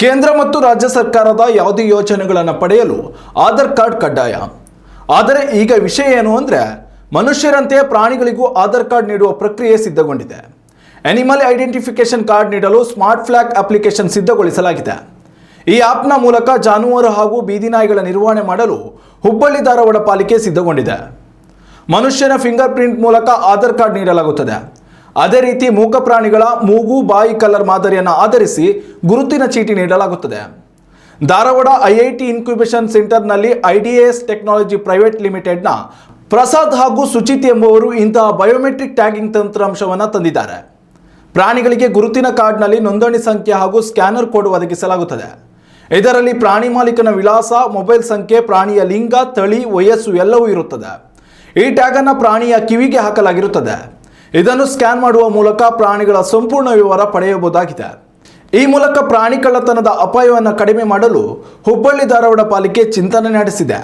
ಕೇಂದ್ರ ಮತ್ತು ರಾಜ್ಯ ಸರ್ಕಾರದ ಯಾವುದೇ ಯೋಜನೆಗಳನ್ನು ಪಡೆಯಲು ಆಧಾರ್ ಕಾರ್ಡ್ ಕಡ್ಡಾಯ. ಆದರೆ ಈಗ ವಿಷಯ ಏನು ಅಂದರೆ, ಮನುಷ್ಯರಂತೆ ಪ್ರಾಣಿಗಳಿಗೂ ಆಧಾರ್ ಕಾರ್ಡ್ ನೀಡುವ ಪ್ರಕ್ರಿಯೆ ಸಿದ್ಧಗೊಂಡಿದೆ. ಅನಿಮಲ್ ಐಡೆಂಟಿಫಿಕೇಶನ್ ಕಾರ್ಡ್ ನೀಡಲು ಸ್ಮಾರ್ಟ್ ಫ್ಲಾಗ್ ಅಪ್ಲಿಕೇಶನ್ ಸಿದ್ಧಗೊಳಿಸಲಾಗಿದೆ. ಈ ಆ್ಯಪ್ನ ಮೂಲಕ ಜಾನುವಾರು ಹಾಗೂ ಬೀದಿ ನಾಯಿಗಳ ನಿರ್ವಹಣೆ ಮಾಡಲು ಹುಬ್ಬಳ್ಳಿ ಧಾರವಾಡ ಪಾಲಿಕೆ ಸಿದ್ಧಗೊಂಡಿದೆ. ಮನುಷ್ಯನ ಫಿಂಗರ್ ಪ್ರಿಂಟ್ ಮೂಲಕ ಆಧಾರ್ ಕಾರ್ಡ್ ನೀಡಲಾಗುತ್ತದೆ. ಅದೇ ರೀತಿ ಮೂಕ ಪ್ರಾಣಿಗಳ ಮೂಗು ಬಾಯಿ ಕಲರ್ ಮಾದರಿಯನ್ನು ಆಧರಿಸಿ ಗುರುತಿನ ಚೀಟಿ ನೀಡಲಾಗುತ್ತದೆ. ಧಾರವಾಡ ಐಐಟಿ ಇನ್ಕ್ಯುಬೇಷನ್ ಸೆಂಟರ್ನಲ್ಲಿ ಐಡಿಎಸ್ ಟೆಕ್ನಾಲಜಿ ಪ್ರೈವೇಟ್ ಲಿಮಿಟೆಡ್ನ ಪ್ರಸಾದ್ ಹಾಗೂ ಸುಚಿತ್ ಎಂಬುವರು ಇಂತಹ ಬಯೋಮೆಟ್ರಿಕ್ ಟ್ಯಾಗಿಂಗ್ ತಂತ್ರಾಂಶವನ್ನು ತಂದಿದ್ದಾರೆ. ಪ್ರಾಣಿಗಳಿಗೆ ಗುರುತಿನ ಕಾರ್ಡ್ನಲ್ಲಿ ನೋಂದಣಿ ಸಂಖ್ಯೆ ಹಾಗೂ ಸ್ಕ್ಯಾನರ್ ಕೋಡ್ ಒದಗಿಸಲಾಗುತ್ತದೆ. ಇದರಲ್ಲಿ ಪ್ರಾಣಿ ಮಾಲೀಕನ ವಿಳಾಸ, ಮೊಬೈಲ್ ಸಂಖ್ಯೆ, ಪ್ರಾಣಿಯ ಲಿಂಗ, ತಳಿ, ವಯಸ್ಸು ಎಲ್ಲವೂ ಇರುತ್ತದೆ. ಈ ಟ್ಯಾಗ್ ಅನ್ನು ಪ್ರಾಣಿಯ ಕಿವಿಗೆ ಹಾಕಲಾಗಿರುತ್ತದೆ. ಇದನ್ನು ಸ್ಕ್ಯಾನ್ ಮಾಡುವ ಮೂಲಕ ಪ್ರಾಣಿಗಳ ಸಂಪೂರ್ಣ ವಿವರ ಪಡೆಯಬಹುದಾಗಿದೆ. ಈ ಮೂಲಕ ಪ್ರಾಣಿ ಕಳ್ಳತನದ ಅಪಾಯವನ್ನು ಕಡಿಮೆ ಮಾಡಲು ಹುಬ್ಬಳ್ಳಿ ಧಾರವಾಡ ಪಾಲಿಕೆ ಚಿಂತನೆ ನಡೆಸಿದೆ.